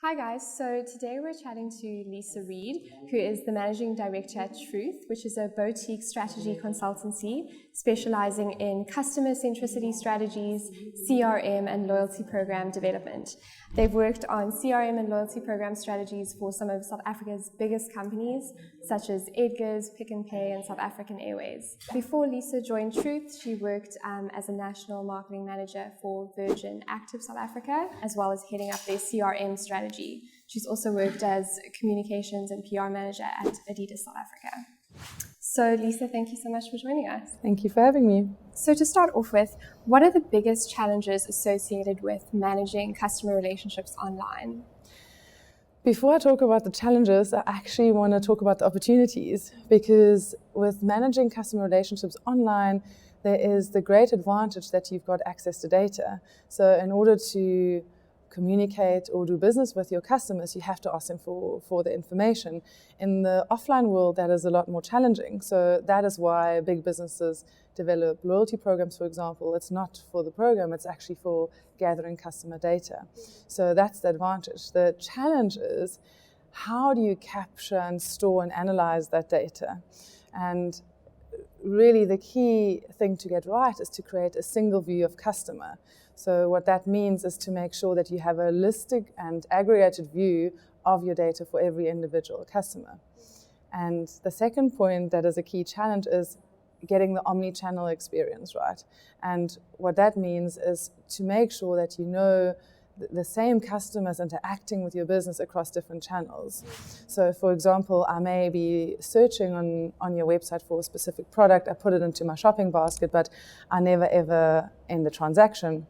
Hi guys, so today we're chatting to Lisa Reid, who is the Managing Director at Truth, which is a boutique strategy consultancy specializing in customer centricity strategies, CRM and loyalty program development. They've worked on CRM and loyalty program strategies for some of South Africa's biggest companies, such as Edgar's, Pick n Pay and South African Airways. Before Lisa joined Truth, she worked as a national marketing manager for Virgin Active South Africa, as well as heading up their CRM strategy. She's also worked as communications and PR manager at Adidas South Africa. So Lisa, thank you so much for joining us. Thank you for having me. So to start off with, what are the biggest challenges associated with managing customer relationships online? Before I talk about the challenges, I actually want to talk about the opportunities, because with managing customer relationships online, there is the great advantage that you've got access to data. So in order to communicate or do business with your customers, you have to ask them for the information. In the offline world, that is a lot more challenging. So that is why big businesses develop loyalty programs, for example. It's not for the program, it's actually for gathering customer data. So that's the advantage. The challenge is, how do you capture and store and analyze that data? And really the key thing to get right is to create a single view of customer. So what that means is to make sure that you have a holistic and aggregated view of your data for every individual customer. And the second point that is a key challenge is getting the omni-channel experience right. And what that means is to make sure that you know the same customers interacting with your business across different channels. So for example, I may be searching on your website for a specific product, I put it into my shopping basket, but I never ever end the transaction.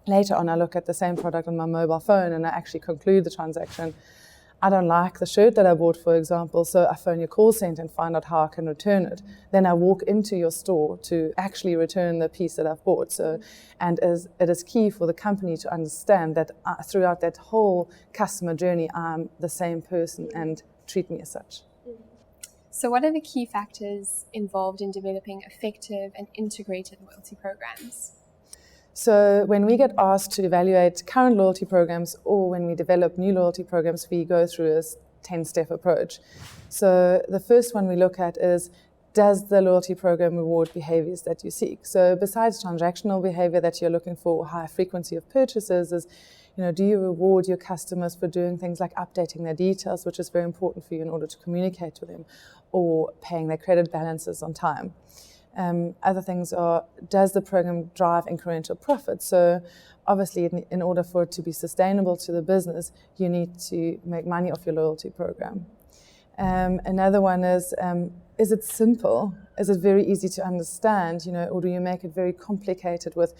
Later on, I look at the same product on my mobile phone and I actually conclude the transaction. I don't like the shirt that I bought, for example, so I phone your call center and find out how I can return it. Then I walk into your store to actually return the piece that I've bought. So, and it is key for the company to understand that throughout that whole customer journey, I'm the same person and treat me as such. So what are the key factors involved in developing effective and integrated loyalty programs? So when we get asked to evaluate current loyalty programs or when we develop new loyalty programs, we go through a 10-step approach. So the first one we look at is, does the loyalty program reward behaviors that you seek? So besides transactional behavior that you're looking for, high frequency of purchases, is, do you reward your customers for doing things like updating their details, which is very important for you in order to communicate with them, or paying their credit balances on time? Other things are, does the program drive incremental profit? So obviously, in order for it to be sustainable to the business, you need to make money off your loyalty program. Another one is it simple? Is it very easy to understand? Or do you make it very complicated with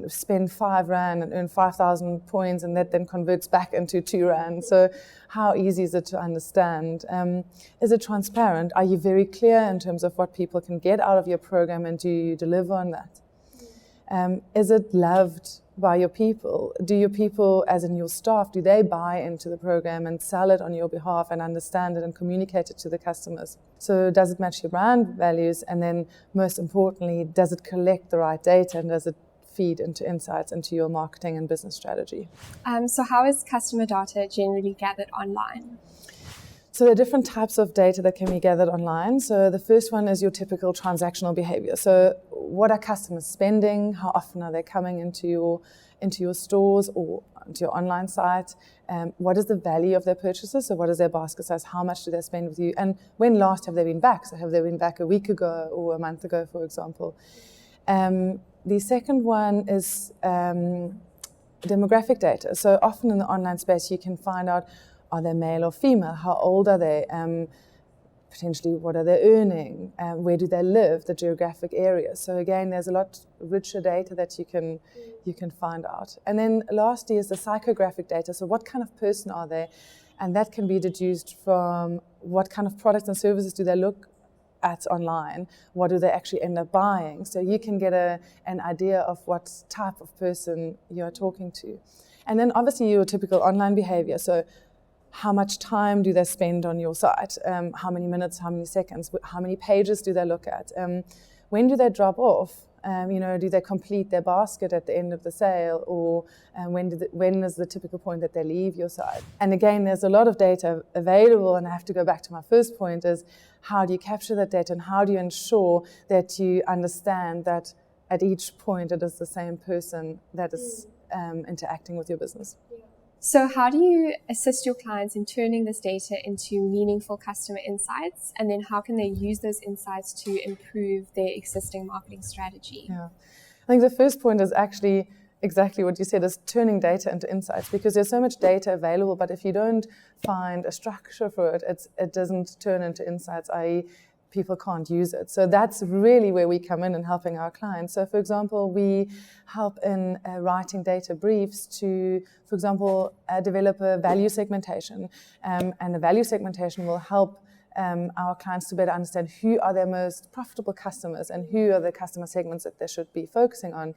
spend 5 Rand and earn 5,000 points, and that then converts back into 2 Rand. So how easy is it to understand? Is it transparent? Are you very clear in terms of what people can get out of your program, and do you deliver on that? Is it loved by your people? Do your people, as in your staff, do they buy into the program and sell it on your behalf and understand it and communicate it to the customers? So does it match your brand values? And then most importantly, does it collect the right data, and does it feed into insights into your marketing and business strategy? So how is customer data generally gathered online? So there are different types of data that can be gathered online. So the first one is your typical transactional behavior. So what are customers spending? How often are they coming into your stores or into your online site? What is the value of their purchases? So what is their basket size? How much do they spend with you? And when last have they been back? So have they been back a week ago or a month ago, for example? The second one is demographic data. So often in the online space, you can find out, are they male or female? How old are they? Potentially, what are they earning? Where do they live? The geographic area. So again, there's a lot richer data that you can find out. And then lastly is the psychographic data. So what kind of person are they? And that can be deduced from what kind of products and services do they look at online, what do they actually end up buying? So you can get an idea of what type of person you're talking to. And then obviously your typical online behavior. So how much time do they spend on your site? How many minutes, how many seconds, how many pages do they look at? When do they drop off? Do they complete their basket at the end of the sale, or when is the typical point that they leave your site? And again, there's a lot of data available, and I have to go back to my first point, is how do you capture that data, and how do you ensure that you understand that at each point it is the same person that is interacting with your business. So how do you assist your clients in turning this data into meaningful customer insights? And then how can they use those insights to improve their existing marketing strategy? Yeah, I think the first point is actually exactly what you said, is turning data into insights, because there's so much data available, but if you don't find a structure for it, it doesn't turn into insights, i.e. people can't use it. So that's really where we come in and helping our clients. So for example, we help in writing data briefs to, for example, develop a value segmentation. And the value segmentation will help our clients to better understand who are their most profitable customers and who are the customer segments that they should be focusing on.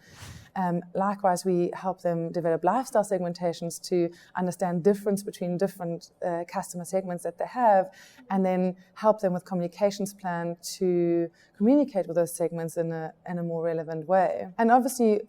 Likewise, we help them develop lifestyle segmentations to understand difference between different customer segments that they have, and then help them with communications plan to communicate with those segments in a more relevant way. And obviously,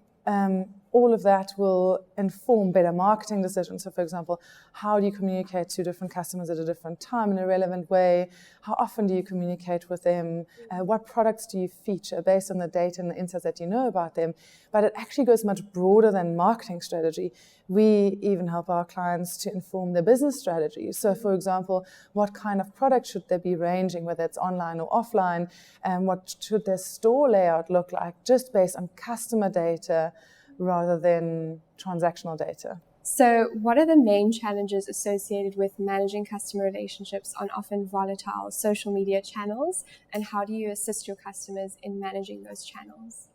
all of that will inform better marketing decisions. So for example, how do you communicate to different customers at a different time in a relevant way? How often do you communicate with them? What products do you feature based on the data and the insights that you know about them? But it actually goes much broader than marketing strategy. We even help our clients to inform their business strategy. So for example, what kind of product should they be ranging, whether it's online or offline, and what should their store layout look like, just based on customer data rather than transactional data. So what are the main challenges associated with managing customer relationships on often volatile social media channels, and how do you assist your customers in managing those channels?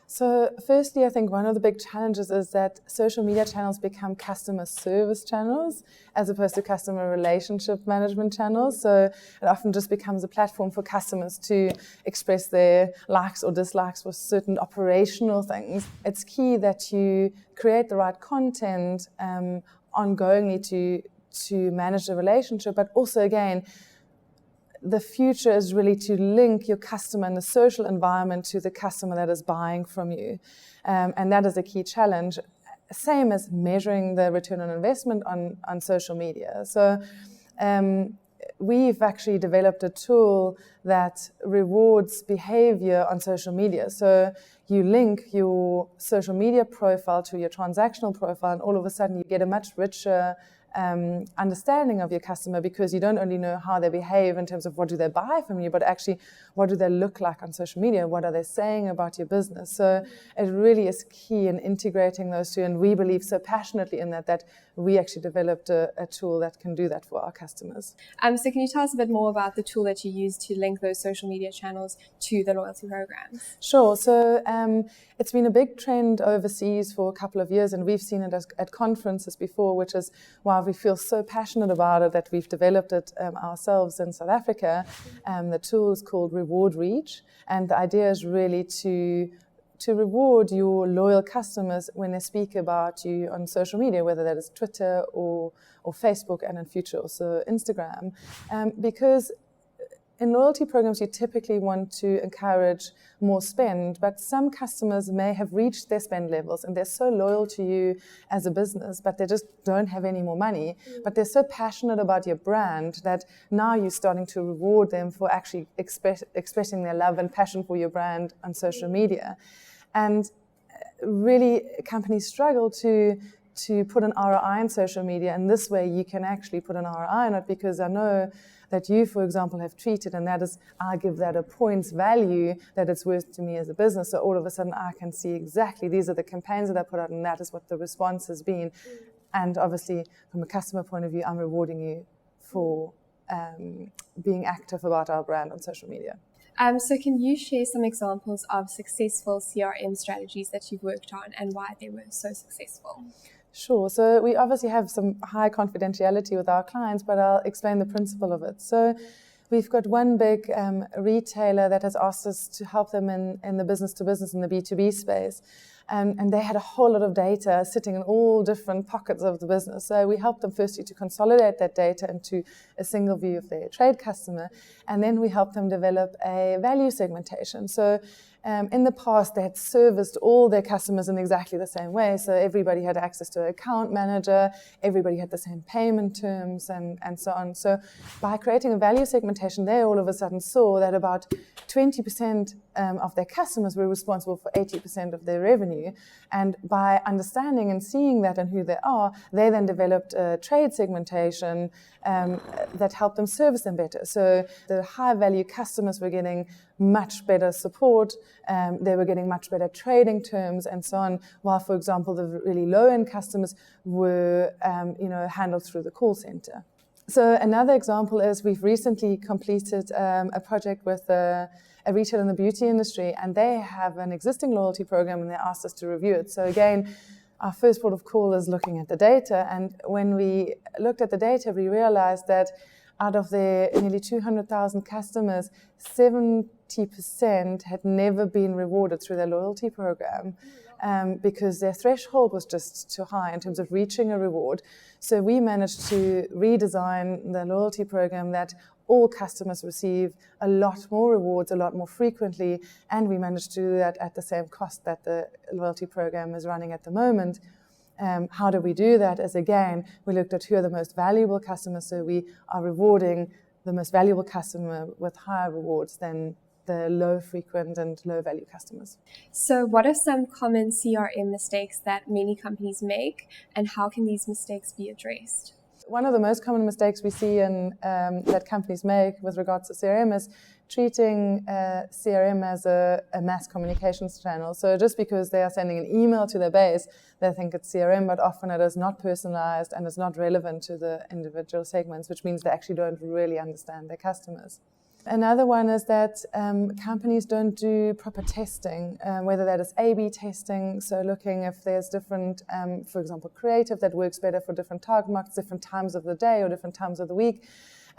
So firstly, I think one of the big challenges is that social media channels become customer service channels as opposed to customer relationship management channels. So it often just becomes a platform for customers to express their likes or dislikes for certain operational things. It's key that you create the right content ongoingly to manage the relationship, but also, again, the future is really to link your customer and the social environment to the customer that is buying from you. And that is a key challenge. Same as measuring the return on investment on social media. So we've actually developed a tool that rewards behavior on social media. So you link your social media profile to your transactional profile, and all of a sudden you get a much richer understanding of your customer, because you don't only know how they behave in terms of what do they buy from you, but actually what do they look like on social media, what are they saying about your business. So it really is key in integrating those two, and we believe so passionately in that we actually developed a tool that can do that for our customers. So can you tell us a bit more about the tool that you use to link those social media channels to the loyalty programs? Sure. So it's been a big trend overseas for a couple of years, and we've seen it at conferences before, which is why we feel so passionate about it that we've developed it ourselves in South Africa. The tool is called Reward Reach, and the idea is really to reward your loyal customers when they speak about you on social media, whether that is Twitter or Facebook, and in future also Instagram. Because in loyalty programs, you typically want to encourage more spend, but some customers may have reached their spend levels and they're so loyal to you as a business, but they just don't have any more money. But they're so passionate about your brand that now you're starting to reward them for actually expressing their love and passion for your brand on social media. And really, companies struggle to put an ROI on social media, and this way you can actually put an ROI on it, because I know that you, for example, have treated, and that is, I give that a points value that it's worth to me as a business. So all of a sudden I can see exactly these are the campaigns that I put out, and that is what the response has been. And obviously, from a customer point of view, I'm rewarding you for being active about our brand on social media. So can you share some examples of successful CRM strategies that you've worked on and why they were so successful? Sure. So we obviously have some high confidentiality with our clients, but I'll explain the principle of it. So we've got one big retailer that has asked us to help them in the business-to-business, in the B2B space. and they had a whole lot of data sitting in all different pockets of the business. So we helped them firstly to consolidate that data into a single view of their trade customer, and then we helped them develop a value segmentation. So in the past, they had serviced all their customers in exactly the same way. So everybody had access to an account manager, everybody had the same payment terms, and so on. So by creating a value segmentation, they all of a sudden saw that about 20% of their customers were responsible for 80% of their revenue. And by understanding and seeing that and who they are, they then developed a trade segmentation that helped them service them better. So the high-value customers were getting much better support, they were getting much better trading terms and so on, while, for example, the really low-end customers were handled through the call center. So another example is we've recently completed a project with a retailer in the beauty industry, and they have an existing loyalty program and they asked us to review it. So again, our first port of call is looking at the data, and when we looked at the data, we realized that out of their nearly 200,000 customers, 70% had never been rewarded through their loyalty program because their threshold was just too high in terms of reaching a reward. So we managed to redesign the loyalty program that all customers receive a lot more rewards, a lot more frequently, and we managed to do that at the same cost that the loyalty program is running at the moment. How do we do that? As again, we looked at who are the most valuable customers, so we are rewarding the most valuable customer with higher rewards than the low frequent and low value customers. So what are some common CRM mistakes that many companies make, and how can these mistakes be addressed? One of the most common mistakes we see that companies make with regards to CRM is treating CRM as a mass communications channel. So just because they are sending an email to their base, they think it's CRM, but often it is not personalized and it's not relevant to the individual segments, which means they actually don't really understand their customers. Another one is that companies don't do proper testing, whether that is A/B testing, so looking if there's different, for example, creative that works better for different target markets, different times of the day or different times of the week.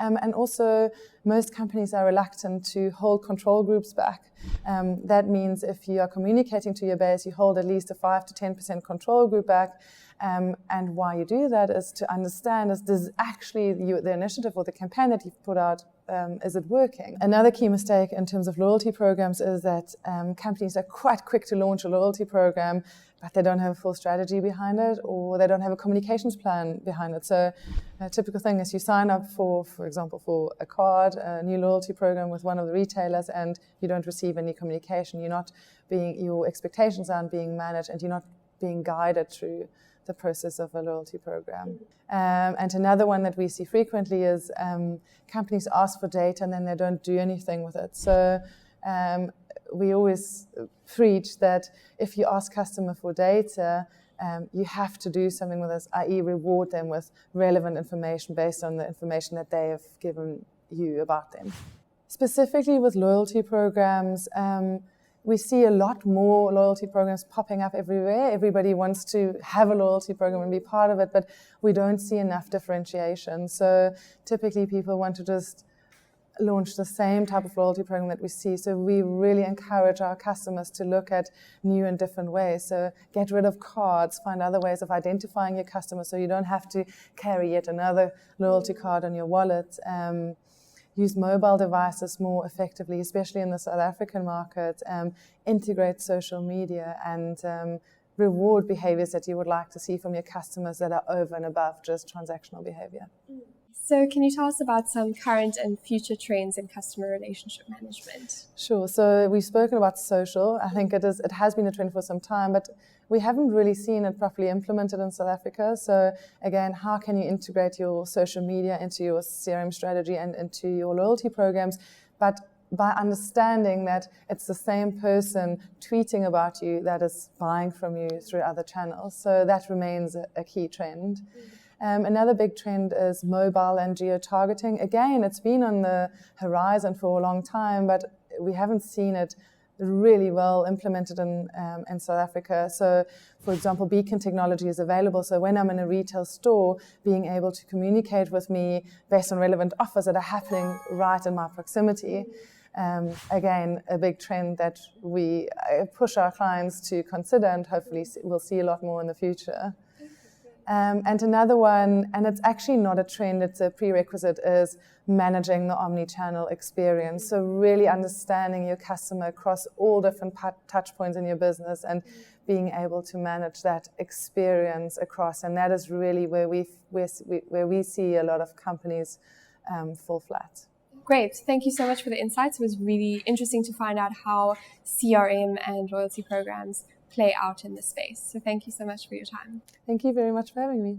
And also, most companies are reluctant to hold control groups back. That means if you are communicating to your base, you hold at least a 5 to 10% control group back. And why you do that is to understand, is this actually the initiative or the campaign that you've put out, is it working? Another key mistake in terms of loyalty programs is that companies are quite quick to launch a loyalty program, but they don't have a full strategy behind it, or they don't have a communications plan behind it. So a typical thing is you sign up for example, for a card, a new loyalty program with one of the retailers, and you don't receive any communication. Your expectations aren't being managed, and you're not being guided through the process of a loyalty program. And another one that we see frequently is companies ask for data and then they don't do anything with it. So we always preach that if you ask customer for data, you have to do something with us, i.e. reward them with relevant information based on the information that they have given you about them. Specifically with loyalty programs, we see a lot more loyalty programs popping up everywhere. Everybody wants to have a loyalty program and be part of it, but we don't see enough differentiation. So typically people want to just launch the same type of loyalty program that we see. So we really encourage our customers to look at new and different ways. So get rid of cards, find other ways of identifying your customers so you don't have to carry yet another loyalty card on your wallet. Use mobile devices more effectively, especially in the South African market, integrate social media, and reward behaviors that you would like to see from your customers that are over and above just transactional behavior. So can you tell us about some current and future trends in customer relationship management? Sure. So we've spoken about social. I think it has been a trend for some time, but we haven't really seen it properly implemented in South Africa. So again, how can you integrate your social media into your CRM strategy and into your loyalty programs? But by understanding that it's the same person tweeting about you that is buying from you through other channels. So that remains a key trend. Another big trend is mobile and geo-targeting. Again, it's been on the horizon for a long time, but we haven't seen it really well implemented in South Africa. So, for example, beacon technology is available. So when I'm in a retail store, being able to communicate with me based on relevant offers that are happening right in my proximity. Again, a big trend that we push our clients to consider, and hopefully we'll see a lot more in the future. And another one, and it's actually not a trend, it's a prerequisite, is managing the omni-channel experience. So really understanding your customer across all different touch points in your business and being able to manage that experience across. And that is really where we see a lot of companies fall flat. Great. Thank you so much for the insights. It was really interesting to find out how CRM and loyalty programs play out in this space. So thank you so much for your time. Thank you very much for having me.